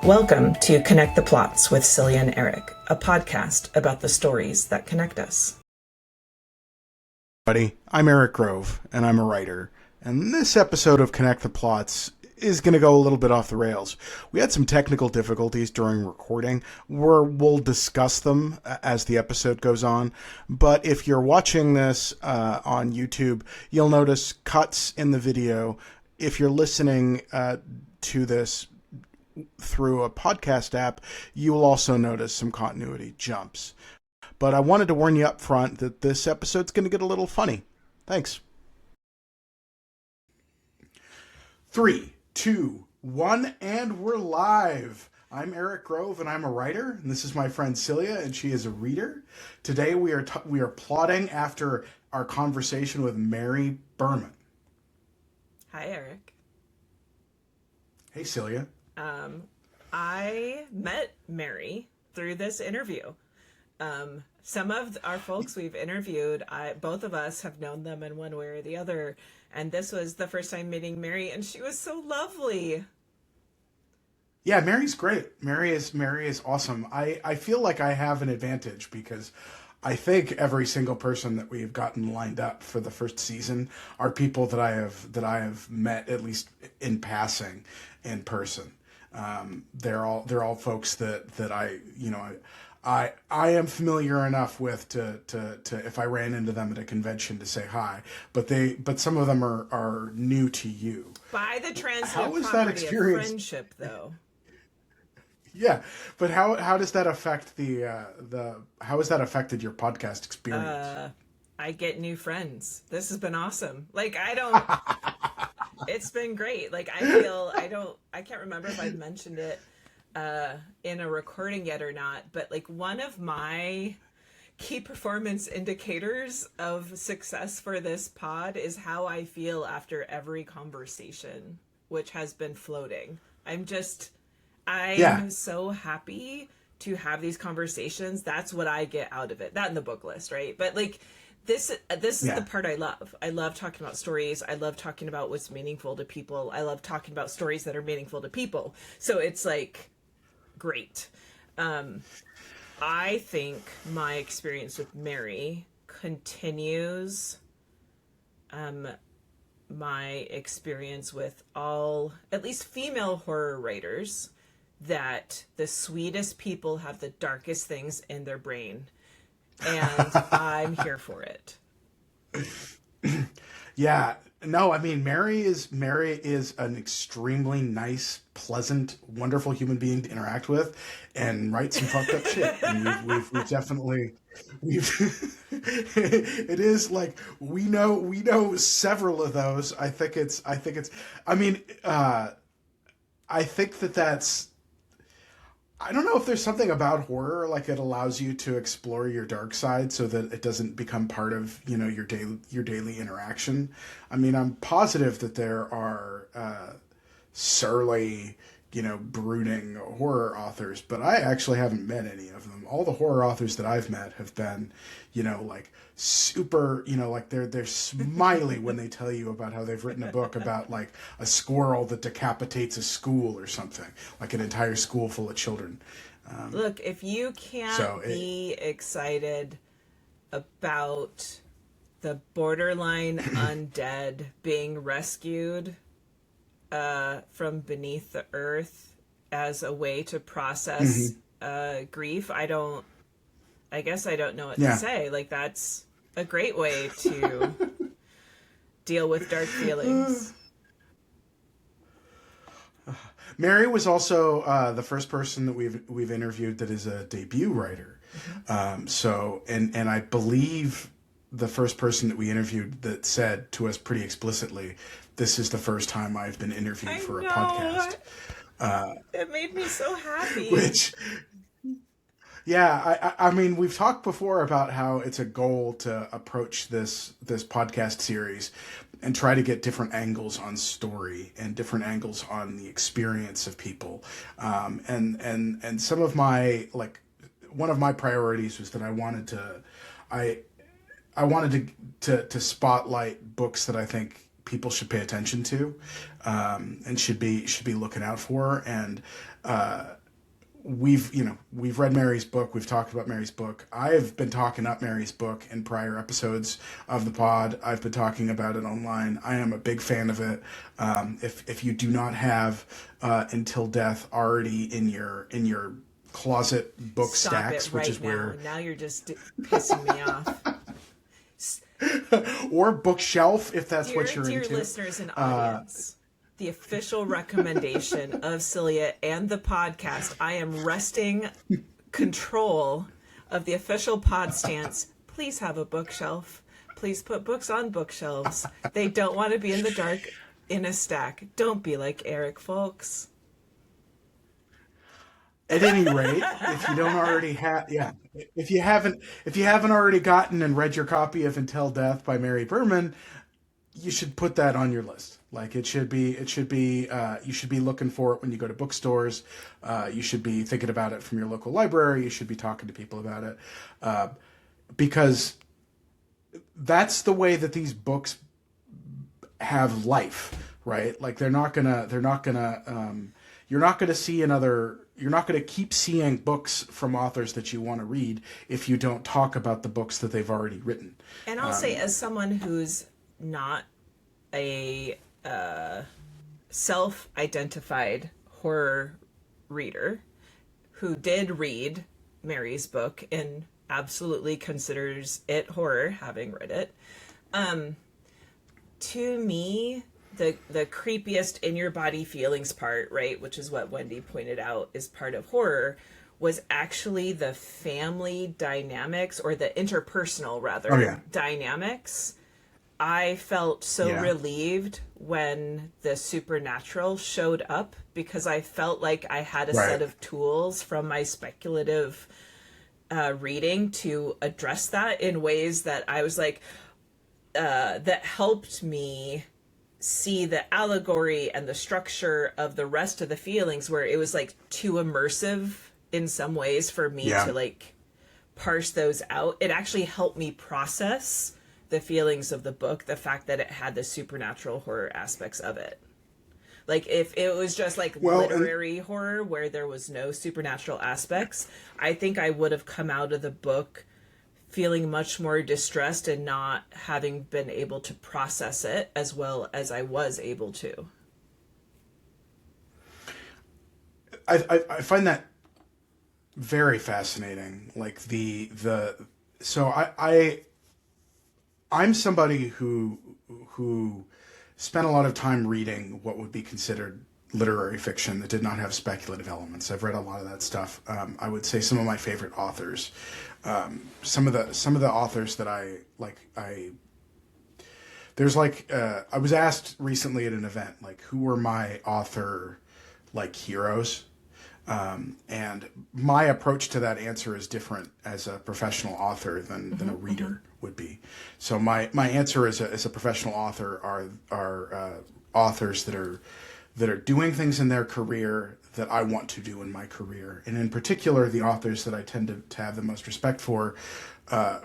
Welcome to Connect the Plots with Cylia and Erik, a podcast about the stories that connect us. Buddy, I'm Eric Grove, and I'm a writer. And this episode of Connect the Plots is going to go a little bit off the rails. We had some technical difficulties during recording. We'll discuss them as the episode goes on. But if you're watching this on YouTube, you'll notice cuts in the video. If you're listening to this through a podcast app, you will also notice some continuity jumps. But I wanted to warn you up front that this episode's going to get a little funny. Thanks. 3, 2, 1, and we're live. I'm Eric Grove, and I'm a writer, and this is my friend Cylia, and she is a reader. Today we are plotting after our conversation with Mary Berman. Hi, Eric. Hey, Cylia. I met Mary through this interview. Some of our folks we've interviewed, both of us have known them in one way or the other, and this was the first time meeting Mary, and she was so lovely. Yeah, Mary's great. Mary is awesome. I feel like I have an advantage because I think every single person that we've gotten lined up for the first season are people that I have met at least in passing in person. They're all folks that I am familiar enough with to if I ran into them at a convention to say hi, but some of them are new to you. By the transitive how was property that experience? Of friendship, though. Yeah, but how does that affect how has that affected your podcast experience? I get new friends. This has been awesome. It's been great. I can't remember if I've mentioned it in a recording yet or not, but one of my key performance indicators of success for this pod is how I feel after every conversation, which has been floating. I'm so happy to have these conversations. That's what I get out of it. That and the book list, right? But this is the part I love. I love talking about stories. I love talking about what's meaningful to people. I love talking about stories that are meaningful to people. So it's great. I think my experience with Mary continues my experience with all, at least female horror writers, that the sweetest people have the darkest things in their brain. And I'm here for it. Yeah. No, I mean, Mary is an extremely nice, pleasant, wonderful human being to interact with and write some fucked up shit. And we've definitely, it is we know several of those. I think that's, I don't know if there's something about horror, it allows you to explore your dark side so that it doesn't become part of, your daily interaction. I mean, I'm positive that there are surly, brooding horror authors, but I actually haven't met any of them. All the horror authors that I've met have been, super, they're smiley when they tell you about how they've written a book about a squirrel that decapitates a school or something, an entire school full of children. Look, if you can't be excited about the borderline undead being rescued from beneath the earth as a way to process grief, I guess I don't know what to say. That's a great way to deal with dark feelings. Mary was also the first person that we've interviewed that is a debut writer. And I believe the first person that we interviewed that said to us pretty explicitly, "This is the first time I've been interviewed for a podcast." It made me so happy. I mean, we've talked before about how it's a goal to approach this podcast series and try to get different angles on story and different angles on the experience of people. And some of my, one of my priorities was that I wanted to spotlight books that I think people should pay attention to, and should be looking out for. And we've read Mary's book. We've talked about Mary's book. I've been talking up Mary's book in prior episodes of the pod. I've been talking about it online. I am a big fan of it. If you do not have Until Death already in your closet book Stop stacks, it right which is now. where Now you're just pissing me off. or bookshelf, if that's what you're Dear into. listeners and audience, the official recommendation of Cylia and the podcast, I am wresting control of the official pod stance. Please have a bookshelf. Please put books on bookshelves. They don't want to be in the dark in a stack. Don't be like Erik, folks. At any rate, if you don't already have, if you haven't already gotten and read your copy of Until Death by Mary Berman, you should put that on your list. Like you should be looking for it when you go to bookstores. You should be thinking about it from your local library. You should be talking to people about it, because that's the way that these books have life, right? Like you're not gonna keep seeing books from authors that you want to read if you don't talk about the books that they've already written. And I'll say, as someone who's not a self-identified horror reader, who did read Mary's book and absolutely considers it horror, having read it, to me, the creepiest in your body feelings part, right, which is what Wendy pointed out is part of horror, was actually the family dynamics, or the interpersonal rather dynamics. I felt so relieved when the supernatural showed up, because I felt like I had a set of tools from my speculative reading to address that in ways that I was like, that helped me see the allegory and the structure of the rest of the feelings, where it was like too immersive in some ways for me to like parse those out. It actually helped me process the feelings of the book, the fact that it had the supernatural horror aspects of it. Like if it was just like literary horror where there was no supernatural aspects, I think I would have come out of the book feeling much more distressed and not having been able to process it as well as I was able to. I find that very fascinating. Like so I'm somebody who spent a lot of time reading what would be considered literary fiction that did not have speculative elements. I've read a lot of that stuff. I would say some of my favorite authors, some of the authors that I was asked recently at an event, like, who were my author heroes. And my approach to that answer is different as a professional author than a reader would be. So my answer as a professional author are authors that are doing things in their career that I want to do in my career. And in particular, the authors that I tend to have the most respect for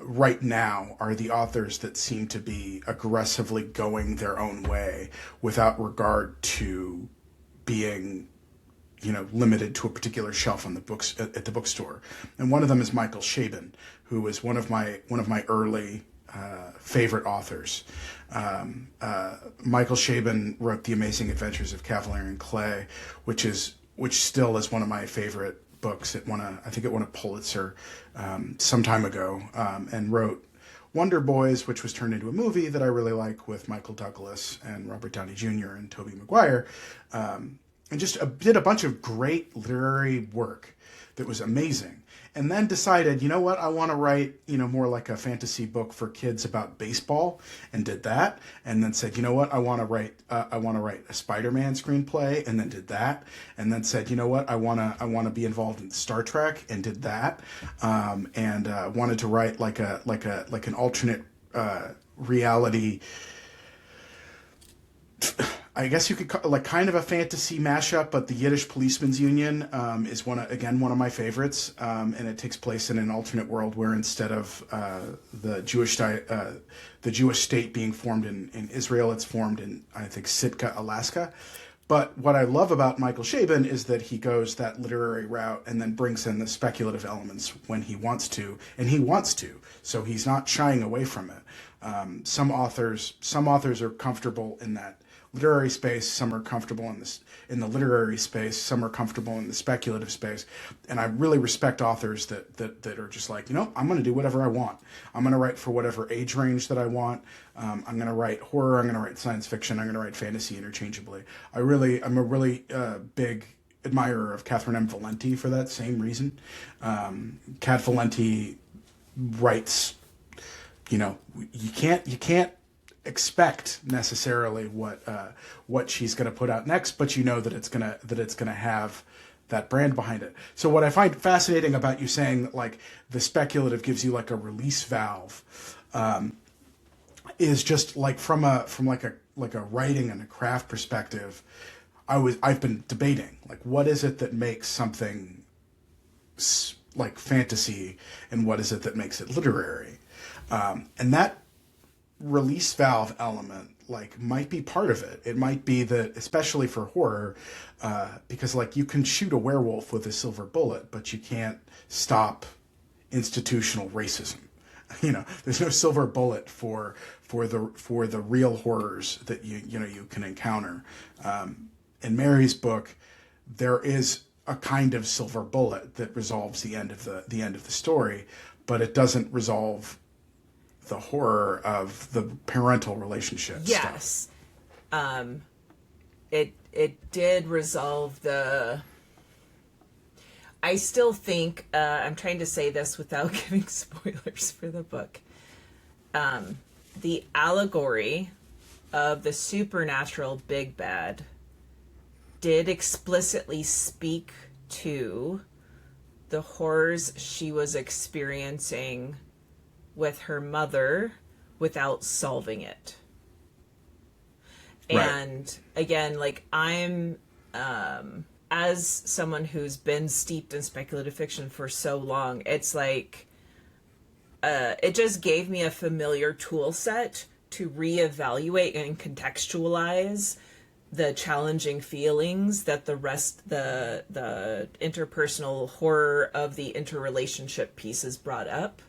right now are the authors that seem to be aggressively going their own way without regard to being limited to a particular shelf on the books at the bookstore. And one of them is Michael Chabon, who is one of my early favorite authors. Michael Chabon wrote The Amazing Adventures of Cavalier and Clay, which still is one of my favorite books. I think it won a Pulitzer some time ago, and wrote Wonder Boys, which was turned into a movie that I really like with Michael Douglas and Robert Downey Jr. and Tobey Maguire. And just did a bunch of great literary work that was amazing. And then decided, you know what, I want to write, more like a fantasy book for kids about baseball, and did that. And then said, you know what, I want to write a Spider-Man screenplay, and then did that. And then said, you know what, I want to be involved in Star Trek, and did that. And wanted to write like an alternate reality. I guess you could like kind of a fantasy mashup, but the Yiddish Policeman's Union is one of my favorites, and it takes place in an alternate world where instead of the Jewish state being formed in Israel, it's formed in, I think, Sitka, Alaska. But what I love about Michael Chabon is that he goes that literary route and then brings in the speculative elements when he wants to, and he wants to, so he's not shying away from it. Some authors are comfortable in that literary space, some are comfortable in the literary space, some are comfortable in the speculative space, and I really respect authors that are just like, I'm going to do whatever I want. I'm going to write for whatever age range that I want. I'm going to write horror, I'm going to write science fiction, I'm going to write fantasy interchangeably. I'm a really big admirer of Catherine M. Valenti for that same reason. Cat Valenti writes, you can't expect necessarily what she's going to put out next, but that it's going to have that brand behind it. So what I find fascinating about you saying like the speculative gives you like a release valve, is just like from a writing and a craft perspective. I've been debating like what is it that makes something like fantasy and what is it that makes it literary, and that release valve element like might be part of it. It might be that, especially for horror, because like you can shoot a werewolf with a silver bullet, but you can't stop institutional racism. There's no silver bullet for the real horrors that you can encounter. In Mary's book, there is a kind of silver bullet that resolves the end of the story, but it doesn't resolve the horror of the parental relationship. Yes. Stuff. It did resolve the... I still think, I'm trying to say this without giving spoilers for the book. The allegory of the supernatural big bad did explicitly speak to the horrors she was experiencing with her mother without solving it. Right. And again, like I'm, as someone who's been steeped in speculative fiction for so long, it's like, it just gave me a familiar tool set to reevaluate and contextualize the challenging feelings that the interpersonal horror of the interrelationship pieces brought up.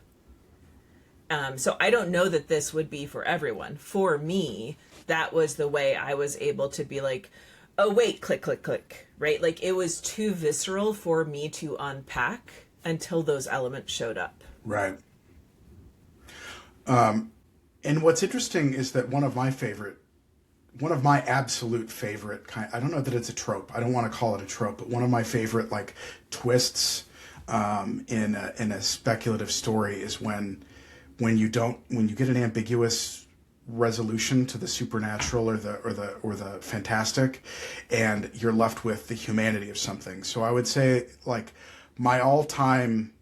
So I don't know that this would be for everyone. For me, that was the way I was able to be like, oh, wait, click, click, click, right? Like, it was too visceral for me to unpack until those elements showed up. Right. And what's interesting is that one of my absolute favorite I don't know that it's a trope. I don't want to call it a trope, but one of my favorite, like, twists in a speculative story is when you get an ambiguous resolution to the supernatural or the fantastic, and you're left with the humanity of something. So I would say, like, my all-time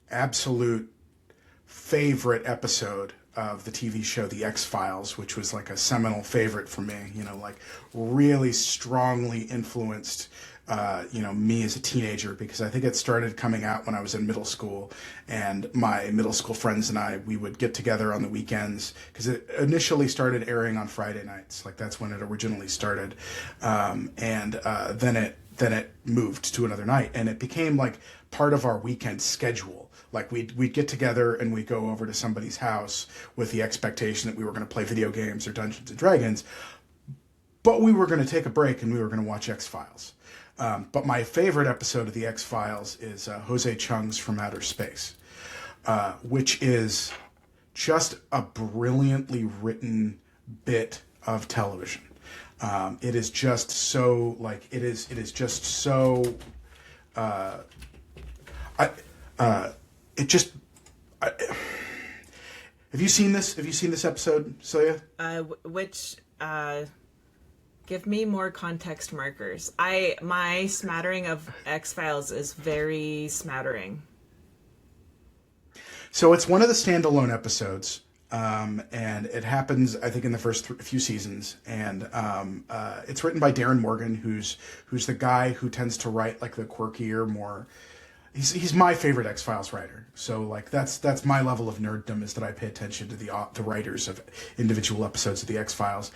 absolute favorite episode of the TV show The X-Files, which was like a seminal favorite for me, like really strongly influenced me as a teenager, because I think it started coming out when I was in middle school, and my middle school friends and we would get together on the weekends, because it initially started airing on Friday nights. Like, that's when it originally started. Then it moved to another night, and it became like part of our weekend schedule. Like, we'd get together and we'd go over to somebody's house with the expectation that we were going to play video games or Dungeons and Dragons, but we were going to take a break and we were going to watch X-Files. But my favorite episode of The X-Files is Jose Chung's From Outer Space, which is just a brilliantly written bit of television. It is just so, like, it is just so, have you seen this? Have you seen this episode, Celia? Give me more context markers. My smattering of X-Files is very smattering. So it's one of the standalone episodes. And it happens, I think, in the first few seasons. And it's written by Darren Morgan, who's the guy who tends to write like the quirkier, more. He's my favorite X-Files writer. So like that's my level of nerddom, is that I pay attention to the writers of individual episodes of the X-Files.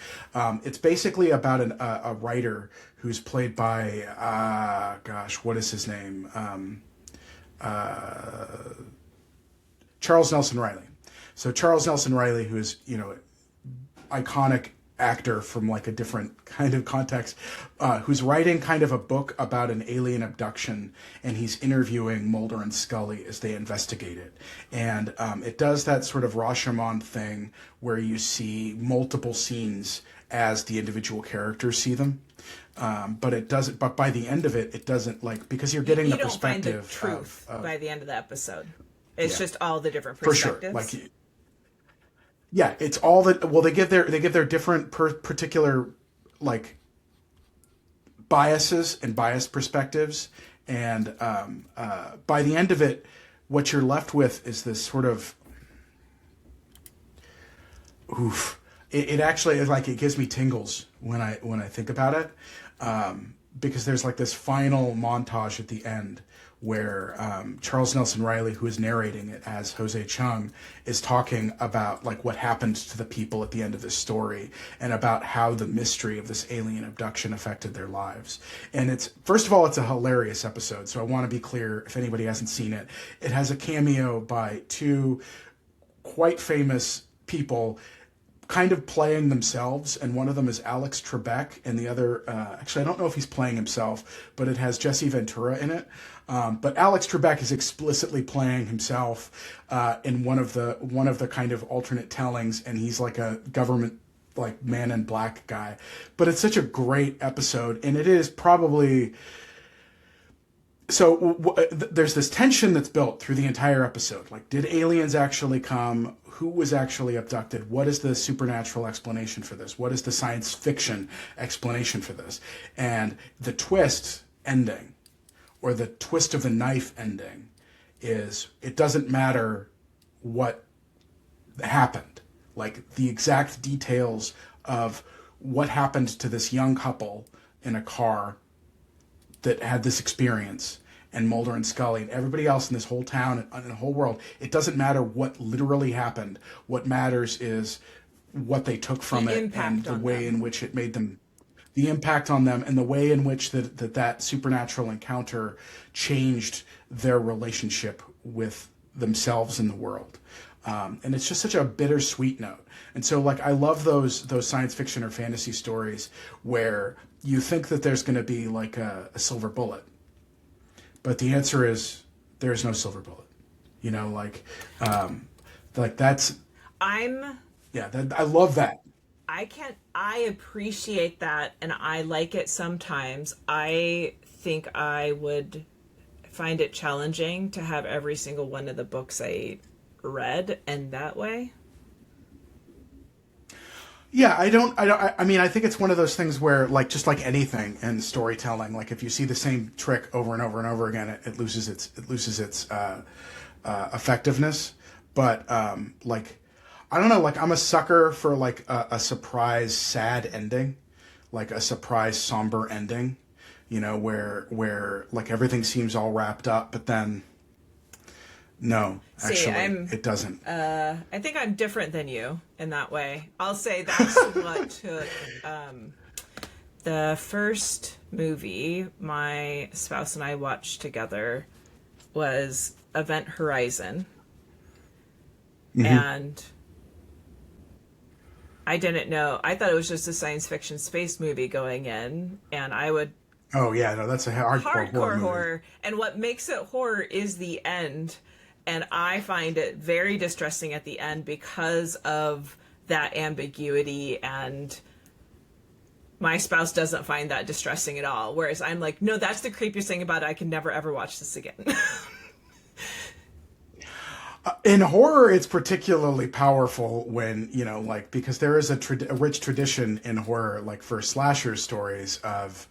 It's basically about a writer who's played by what is his name? Charles Nelson Riley. So Charles Nelson Riley, who is, iconic actor from like a different kind of context, who's writing kind of a book about an alien abduction, and he's interviewing Mulder and Scully as they investigate it. And it does that sort of Rashomon thing where you see multiple scenes as the individual characters see them. But it doesn't. But by the end of it, it doesn't, like, because you're getting the perspective. You don't find the truth by the end of the episode. It's just all the different For perspectives. sure. Like, yeah, it's all that. Well, they give their different particular like biases and biased perspectives, and by the end of it, what you're left with is this sort of oof. It actually is like, it gives me tingles when I think about it, because there's like this final montage at the end where Charles Nelson Riley, who is narrating it as Jose Chung, is talking about like what happened to the people at the end of this story, and about how the mystery of this alien abduction affected their lives. And it's, first of all, it's a hilarious episode. So I want to be clear, if anybody hasn't seen it, it has a cameo by two quite famous people kind of playing themselves, and one of them is Alex Trebek, and the other, actually I don't know if he's playing himself, but it has Jesse Ventura in it. But Alex Trebek is explicitly playing himself in one of the kind of alternate tellings, and he's like a government, like, man in black guy. But it's such a great episode, and it is probably. So there's this tension that's built through the entire episode. Like, did aliens actually come? Who was actually abducted? What is the supernatural explanation for this? What is the science fiction explanation for this? And the twist ending, or the twist of the knife ending, is it doesn't matter what happened. Like, the exact details of what happened to this young couple in a car that had this experience, and Mulder and Scully and everybody else in this whole town and the whole world, it doesn't matter what literally happened. What matters is what they took from it, and the way in which it made them, the impact on them, and the way in which that supernatural encounter changed their relationship with themselves and the world. And it's just such a bittersweet note. And so, like, I love those science fiction or fantasy stories where you think that there's going to be like a silver bullet, but the answer is there's no silver bullet. That's. I love that. I appreciate that, and I like it sometimes. I think I would find it challenging to have every single one of the books I read end that way. Yeah, I mean, I think it's one of those things where, like, just like anything in storytelling, like, if you see the same trick over and over and over again, it loses its effectiveness. But like, I don't know, like, I'm a sucker for like a surprise sad ending, like a surprise somber ending, where like everything seems all wrapped up, but then no, actually, it doesn't. I think I'm different than you in that way. I'll say that's what took the first movie my spouse and I watched together was Event Horizon. Mm-hmm. And I didn't know. I thought it was just a science fiction space movie going in, and I would. Oh yeah, no, that's a hardcore horror. And what makes it horror is the end. And I find it very distressing at the end because of that ambiguity, and my spouse doesn't find that distressing at all. Whereas I'm like, no, that's the creepiest thing about it. I can never, ever watch this again. In horror, it's particularly powerful when, because there is a rich tradition in horror, like for slasher stories of,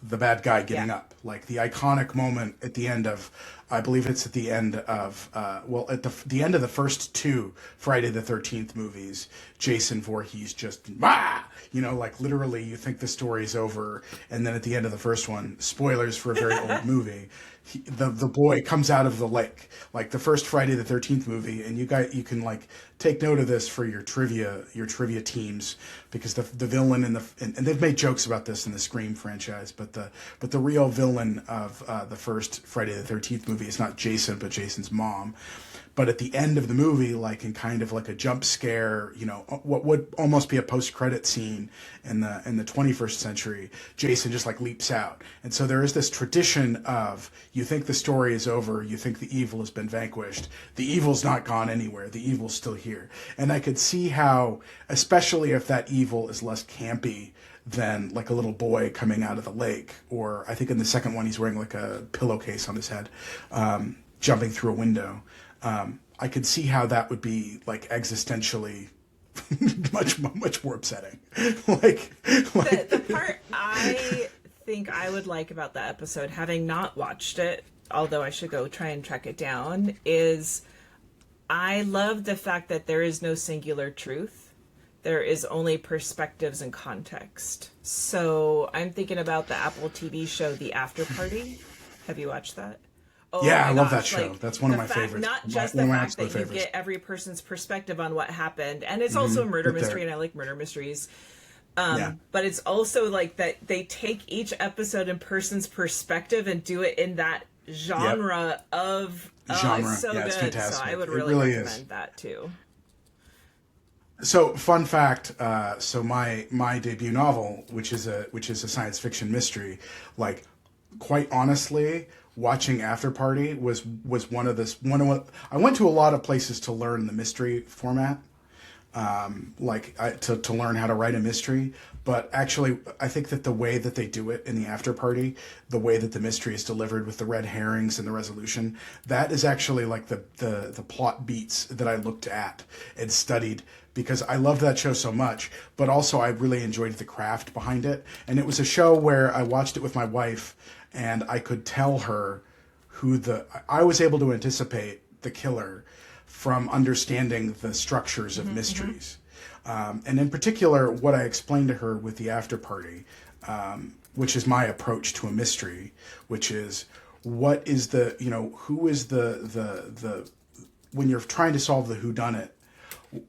the bad guy getting up. Like the iconic moment at the end of I believe it's at the end of at the end of the first two Friday the 13th movies. Jason Voorhees just like literally you think the story's over, and then at the end of the first one, spoilers for a very old movie, the boy comes out of the lake, like the first Friday the 13th movie. And you can like take note of this for your trivia teams, because the villain and they've made jokes about this in the Scream franchise, but the real villain of the first Friday the 13th movie is not Jason, but Jason's mom. But at the end of the movie, like in kind of like a jump scare, what would almost be a post-credit scene in the 21st century, Jason just like leaps out. And so there is this tradition of, you think the story is over, you think the evil has been vanquished. The evil's not gone anywhere. The evil's still here. And I could see how, especially if that evil is less campy than like a little boy coming out of the lake, or I think in the second one he's wearing like a pillowcase on his head, jumping through a window. I could see how that would be like existentially much more upsetting. The part I think I would like about the episode, having not watched it, although I should go try and track it down, is I love the fact that there is no singular truth. There is only perspectives and context. So I'm thinking about the Apple TV show, The After Party. Have you watched that? Oh yeah, I love that show. That's one of my favorites. Not just the fact that you get every person's perspective on what happened, and it's also a murder mystery, and I like murder mysteries. But it's also like that they take each episode in person's perspective and do it in that genre of genre. It's so good. It's fantastic. So I would really recommend that too. So, fun fact. So my debut novel, which is a science fiction mystery, like quite honestly, watching After Party was one of I went to a lot of places to learn the mystery format, to learn how to write a mystery. But actually, I think that the way that they do it in the After Party, the way that the mystery is delivered with the red herrings and the resolution, that is actually like the plot beats that I looked at and studied, because I loved that show so much, but also I really enjoyed the craft behind it. And it was a show where I watched it with my wife, and I could tell her I was able to anticipate the killer from understanding the structures of mysteries. And in particular, what I explained to her with the After Party, which is my approach to a mystery, which is what is who is the when you're trying to solve the whodunit,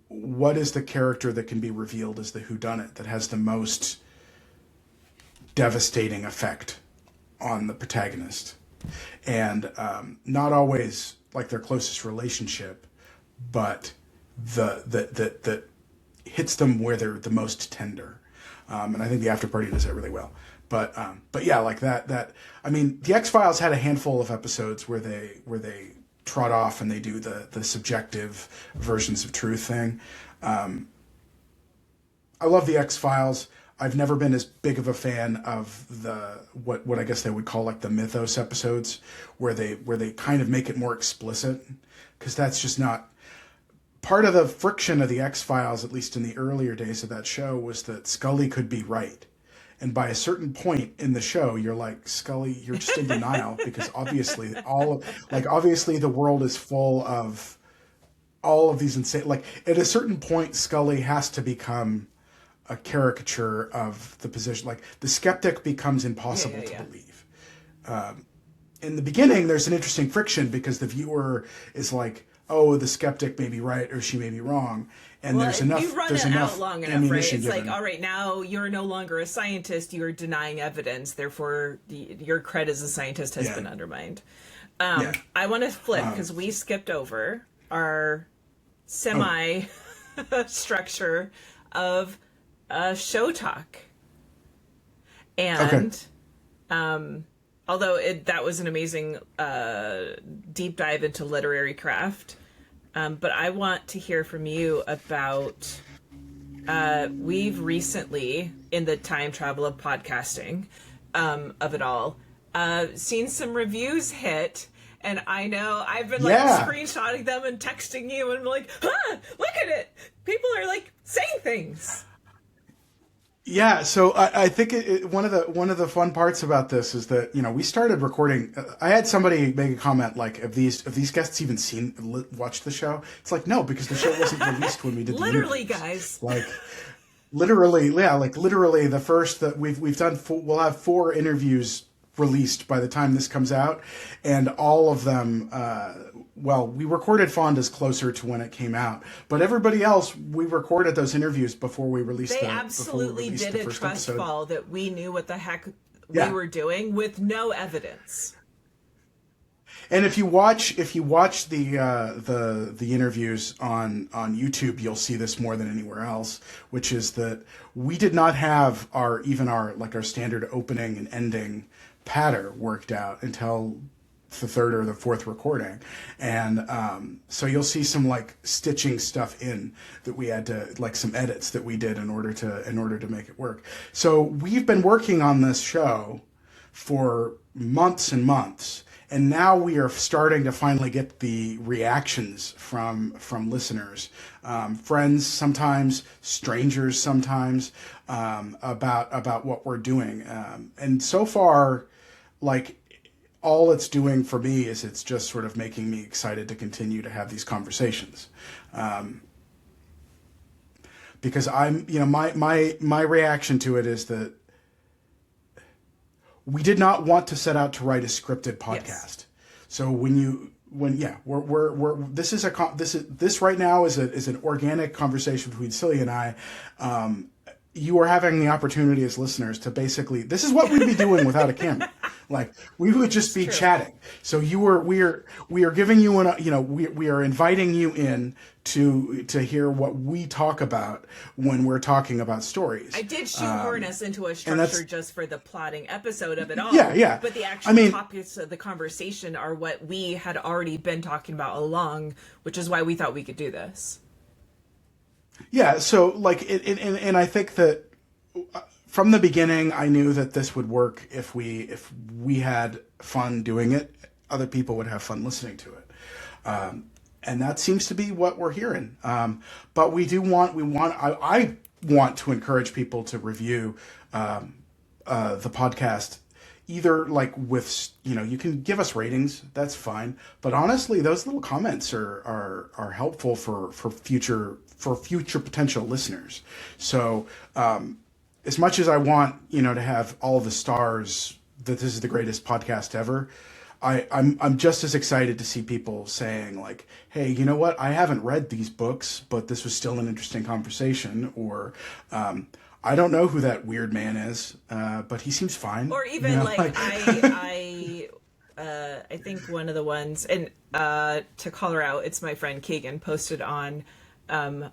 what is the character that can be revealed as the whodunit that has the most devastating effect on the protagonist? And not always like their closest relationship, but that hits them where they're the most tender. And I think the After Party does that really well. But yeah, like that. I mean, the X-Files had a handful of episodes where they trot off and they do the subjective versions of truth thing. I love the X-Files. I've never been as big of a fan of the what I guess they would call like the mythos episodes, where they kind of make it more explicit, because that's just not part of the friction of the X-Files, at least in the earlier days of that show, was that Scully could be right. And by a certain point in the show, you're like, Scully, you're just in denial, because obviously the world is full of all of these insane, like at a certain point, Scully has to become a caricature of the position. Like the skeptic becomes impossible to believe. In the beginning, there's an interesting friction, because the viewer is like, oh, the skeptic may be right or she may be wrong. And there's enough out long enough, right? It's given. like, all right, now you're no longer a scientist, you're denying evidence, therefore your cred as a scientist has been undermined. I want to flip, because we skipped over our semi structure of show talk. And although that was an amazing deep dive into literary craft, but I want to hear from you about, we've recently, in the time travel of podcasting, of it all, seen some reviews hit, and I know I've been screenshotting them and texting you, and I'm like, look at it! People are like saying things. Yeah, so I think one of the fun parts about this is that we started recording. I had somebody make a comment like, "Have these guests even watched the show?" It's like, no, because the show wasn't released when we did the Literally, interviews. guys. Like literally, yeah, like literally the first that we've done. We'll have 4 interviews released by the time this comes out, and all of them. Well, we recorded Fonda's closer to when it came out, but everybody else, we recorded those interviews before we released. They absolutely did a trust fall that we knew what the heck we were doing with no evidence. And if you watch the interviews on YouTube, you'll see this more than anywhere else, which is that we did not have our standard opening and ending patter worked out until the 3rd or the 4th recording, and so you'll see some like stitching stuff in that we had to, like some edits that we did in order to make it work. So we've been working on this show for months and months, and now we are starting to finally get the reactions from listeners, friends sometimes, strangers sometimes, about what we're doing, and so far, like, all it's doing for me is it's just sort of making me excited to continue to have these conversations, because my reaction to it is that we did not want to set out to write a scripted podcast. Yes. So this right now is an organic conversation between Cylia and I. You are having the opportunity as listeners to basically, this is what we'd be doing without a camera. Like, we would just be chatting. So we are giving you we are inviting you in to hear what we talk about when we're talking about stories. I did shoehorn us into a structure just for the plotting episode of it all. Yeah. But the actual topics of the conversation are what we had already been talking about along, which is why we thought we could do this. Yeah, so like, and I think that from the beginning, I knew that this would work if we had fun doing it. Other people would have fun listening to it, and that seems to be what we're hearing. But I want to encourage people to review the podcast. Either like with, you can give us ratings, that's fine. But honestly, those little comments are helpful for future potential listeners. So as much as I want, to have all the stars that this is the greatest podcast ever, I'm just as excited to see people saying like, hey, you know what? I haven't read these books, but this was still an interesting conversation, or I don't know who that weird man is, but he seems fine. Or even I think one of the ones, and to call her out, it's my friend Keegan posted on a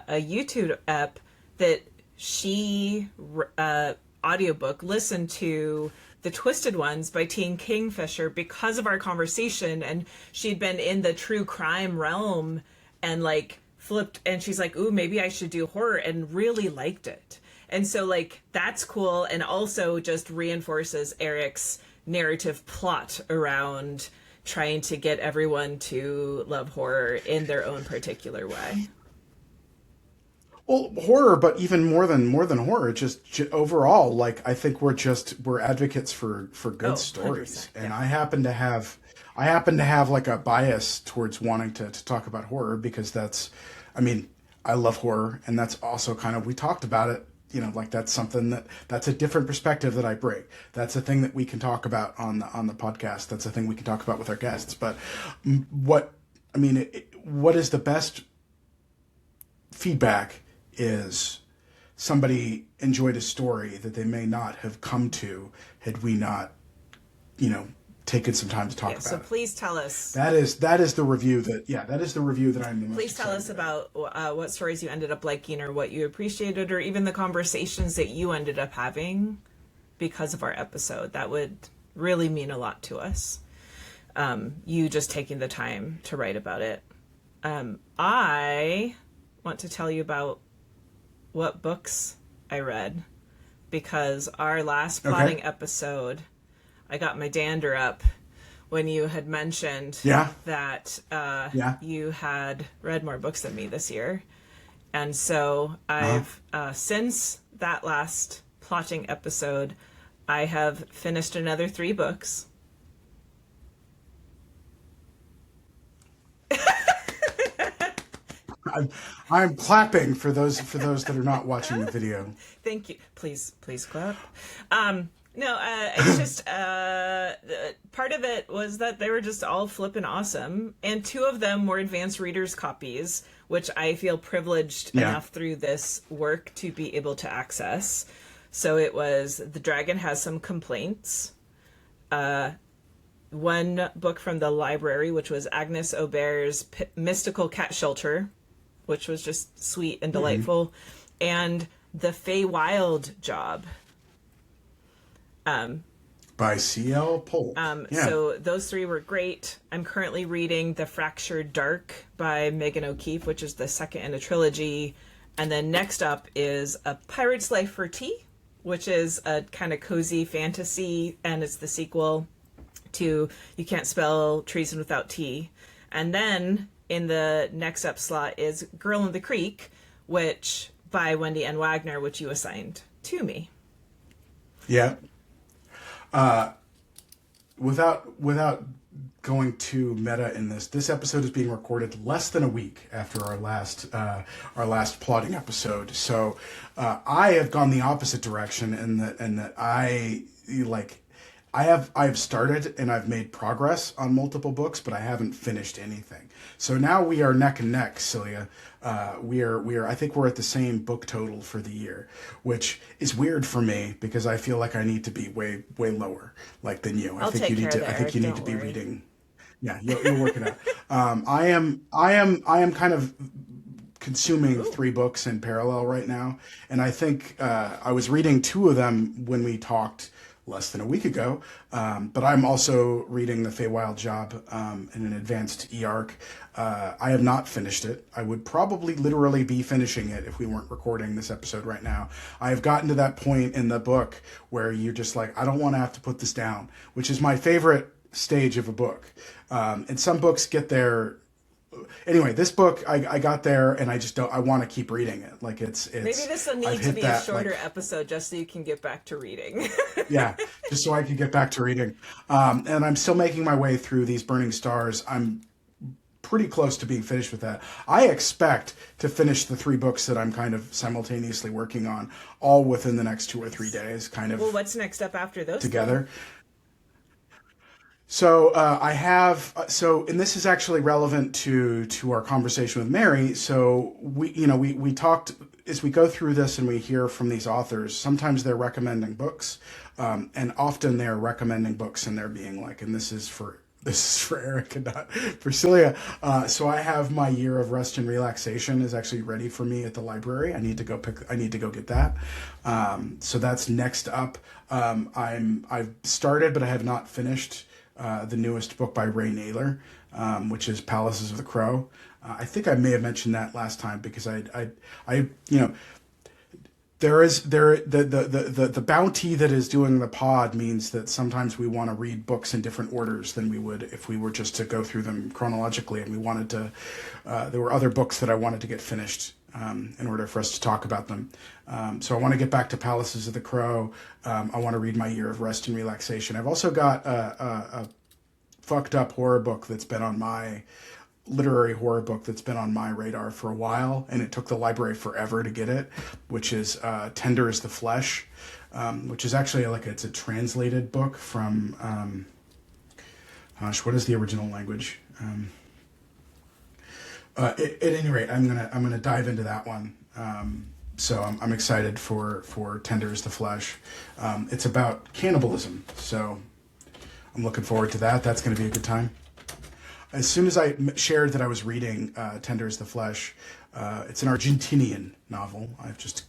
YouTube app that she audiobook listened to The Twisted Ones by Teen Kingfisher because of our conversation, and she'd been in the true crime realm and like flipped, and she's like, ooh, maybe I should do horror, and really liked it. And so, like, that's cool, and also just reinforces Erik's narrative plot around trying to get everyone to love horror in their own particular way. Well, horror, but even more than horror, just overall, like, I think we're advocates for good stories, and yeah. I happen to have like a bias towards wanting to talk about horror because I love horror, and that's also kind of, we talked about it. Like, that's something that's a different perspective that I bring. That's a thing that we can talk about on the podcast. That's a thing we can talk about with our guests. But what is the best feedback is somebody enjoyed a story that they may not have come to had we not, taken some time to talk about. So please tell us. That is the review that I'm the most. Please tell us about what stories you ended up liking, or what you appreciated, or even the conversations that you ended up having because of our episode. That would really mean a lot to us. You just taking the time to write about it. I want to tell you about what books I read, because our last plotting episode, I got my dander up when you had mentioned that you had read more books than me this year. And so I've since that last plotting episode, I have finished another 3 books. I'm clapping for those that are not watching the video. Thank you. Please clap. No, it's just part of it was that they were just all flippin' awesome, and 2 of them were advanced readers copies, which I feel privileged enough through this work to be able to access. So it was The Dragon Has Some Complaints, one book from the library, which was Agnes Aubert's Mystical Cat Shelter, which was just sweet and delightful, and The Feywild Job. By C.L. Polk. So those 3 were great. I'm currently reading The Fractured Dark by Megan O'Keefe, which is the second in a trilogy. And then next up is A Pirate's Life for Tea, which is a kind of cozy fantasy, and it's the sequel to You Can't Spell Treason Without Tea. And then in the next up slot is Girl in the Creek, which by Wendy N. Wagner, which you assigned to me. Yeah. Without going too meta in this episode is being recorded less than a week after our last plotting episode. So I have gone the opposite direction in that I have started and I've made progress on multiple books, but I haven't finished anything. So now we are neck and neck, Cylia. I think we're at the same book total for the year, which is weird for me because I feel like I need to be way lower than you. I think you need to be reading. Yeah, you'll work it out. I am kind of consuming 3 books in parallel right now, and I think I was reading 2 of them when we talked less than a week ago, but I'm also reading The Feywild Job in an advanced e-arc. I have not finished it. I would probably literally be finishing it if we weren't recording this episode right now. I have gotten to that point in the book where you're just like, I don't want to have to put this down, which is my favorite stage of a book. And some books get there. Anyway, this book, I got there and I just don't, I want to keep reading it. Like it's maybe this will need to be a shorter episode just so you can get back to reading. Yeah, just so I can get back to reading. And I'm still making my way through these Burning Stars. I'm pretty close to being finished with that. I expect to finish the 3 books that I'm kind of simultaneously working on all within the next 2 or 3 days, kind of. Well, what's next up after those together? So and this is actually relevant to our conversation with Mary. So we talked as we go through this and we hear from these authors. Sometimes they're recommending books, and often they're recommending books and they're being like, and this is for Erik and not for Cylia. So I have my Year of Rest and Relaxation is actually ready for me at the library. I need to go get that. So that's next up. I've started, but I have not finished the newest book by Ray Naylor, which is Palaces of the Crow. I think I may have mentioned that last time because the bounty that is doing the pod means that sometimes we want to read books in different orders than we would if we were just to go through them chronologically, and we wanted to there were other books that I wanted to get finished in order for us to talk about them. So I want to get back to Palaces of the Crow. I want to read my Year of Rest and Relaxation. I've also got a fucked up horror book that's been on my literary horror book that's been on my radar for a while, and it took the library forever to get it, which is Tender is the Flesh, which is actually it's a translated book from, what is the original language? At any rate, I'm gonna dive into that one. So I'm excited for Tender is the Flesh. It's about cannibalism, so I'm looking forward to that. That's going to be a good time. As soon as I shared that I was reading Tender is the Flesh, it's an Argentinian novel. I've just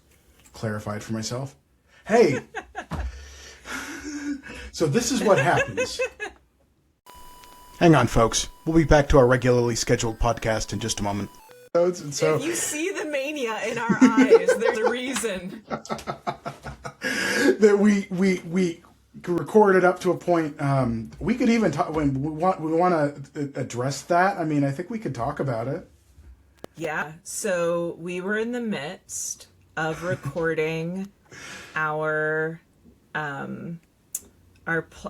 clarified for myself. Hey! So this is what happens. Hang on, folks. We'll be back to our regularly scheduled podcast in just a moment. So, if you see the mania in our eyes, there's a reason. That we recorded up to a point. We could even talk when we want to address that. I mean, I think we could talk about it. Yeah. So we were in the midst of recording our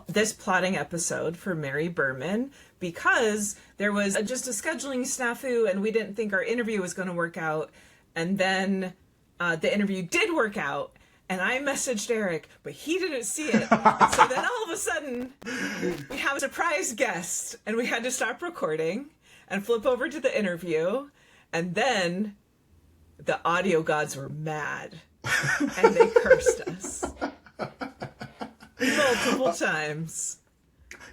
this plotting episode for Mary Berman, because there was just a scheduling snafu and we didn't think our interview was going to work out. And then the interview did work out. And I messaged Eric, but he didn't see it. And so then all of a sudden, we have a surprise guest. And we had to stop recording and flip over to the interview. And then the audio gods were mad. And they cursed us. Multiple times.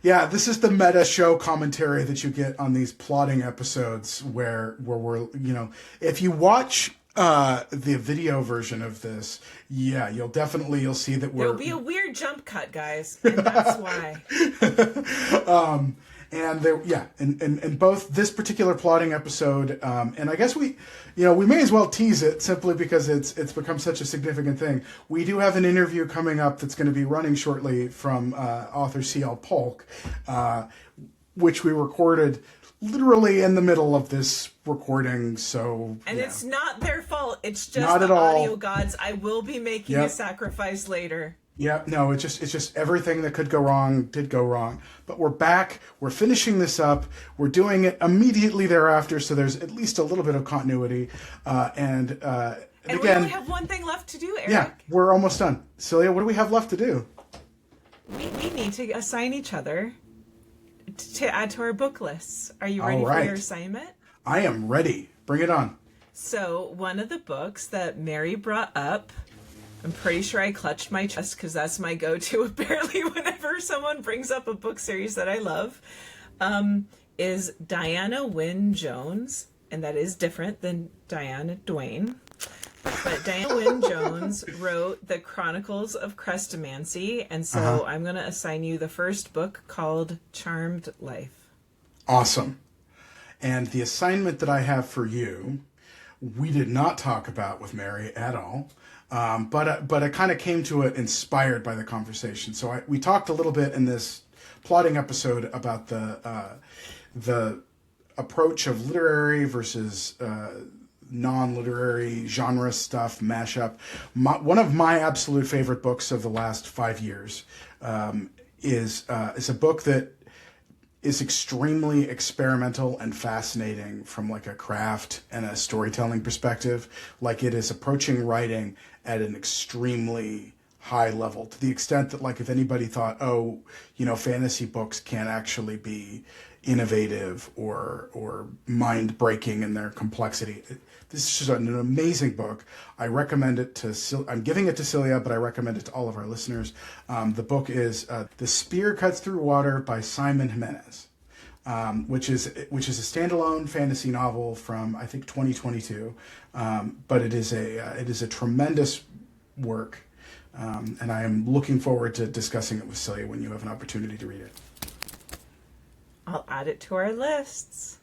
Yeah, this is the meta show commentary that you get on these plotting episodes where we're, if you watch the video version of this, yeah, you'll see that There'll be a weird jump cut, guys, and that's why. And there, yeah, in both this particular plotting episode, and I guess we may as well tease it simply because it's become such a significant thing. We do have an interview coming up that's going to be running shortly from author C.L. Polk, which we recorded literally in the middle of this recording. So, and it's not their fault. It's just not the at all. audio gods. I will be making a sacrifice later. Yeah, no, it's just everything that could go wrong did go wrong. But we're back. We're finishing this up. We're doing it immediately thereafter, so there's at least a little bit of continuity. And again, we only have one thing left to do, Eric. Yeah, we're almost done. Cylia, what do we have left to do? We need to assign each other to add to our book lists. Are you ready for your assignment? I am ready. Bring it on. So one of the books that Mary brought up, I'm pretty sure I clutched my chest because that's my go-to apparently whenever someone brings up a book series that I love, is Diana Wynne Jones. And that is different than Diana Duane. But Diana Wynne Jones wrote The Chronicles of Crestomancy. And so I'm going to assign you the first book called Charmed Life. Awesome. And the assignment that I have for you, we did not talk about with Mary at all. But I kind of came to it inspired by the conversation. So we talked a little bit in this plotting episode about the approach of literary versus non-literary genre stuff, mashup. One of my absolute favorite books of the last 5 years is a book that is extremely experimental and fascinating from like a craft and a storytelling perspective. Like it is approaching writing at an extremely high level, to the extent that like if anybody thought, fantasy books can't actually be innovative or mind-breaking in their complexity. This is just an amazing book. I recommend it I'm giving it to Cylia, but I recommend it to all of our listeners. The book is The Spear Cuts Through Water by Simon Jimenez, which is a standalone fantasy novel from, I think, 2022. But it is a tremendous work. And I am looking forward to discussing it with Cylia when you have an opportunity to read it. I'll add it to our lists.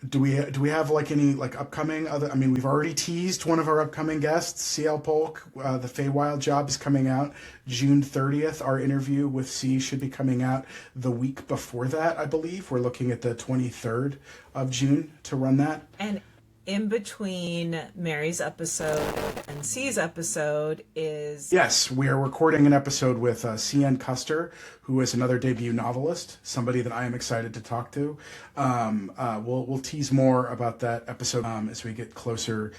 Do we have like any like upcoming other? I mean, we've already teased one of our upcoming guests, C.L. Polk. The Feywild Job is coming out June 30th. Our interview with C should be coming out the week before that, I believe. We're looking at the 23rd of June to run that. And in between Mary's episode and C's episode is... Yes, we are recording an episode with C.N. Custer, who is another debut novelist, somebody that I am excited to talk to. We'll tease more about that episode as we get closer.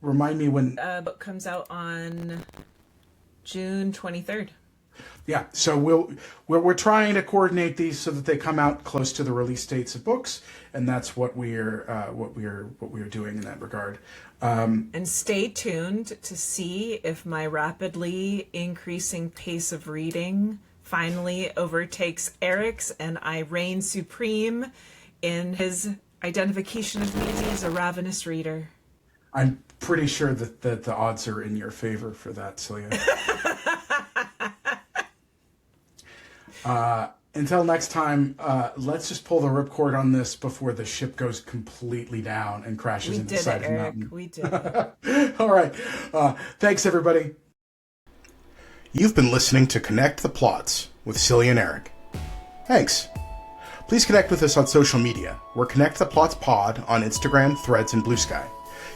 Remind me when... book comes out on June 23rd. Yeah, so we're trying to coordinate these so that they come out close to the release dates of books, and that's what we're doing in that regard. And stay tuned to see if my rapidly increasing pace of reading finally overtakes Eric's, and I reign supreme in his identification of me as a ravenous reader. I'm pretty sure that the odds are in your favor for that, Cylia. Until next time, let's just pull the ripcord on this before the ship goes completely down and crashes into the side of the mountain. We did it. All right. Thanks, everybody. You've been listening to Connect the Plots with Cylia Erik. Thanks. Please connect with us on social media. We're Connect the Plots Pod on Instagram, Threads, and Blue Sky.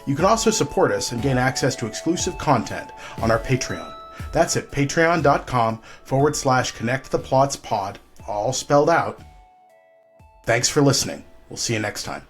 You can also support us and gain access to exclusive content on our Patreon. That's at patreon.com/connecttheplots pod, all spelled out. Thanks for listening. We'll see you next time.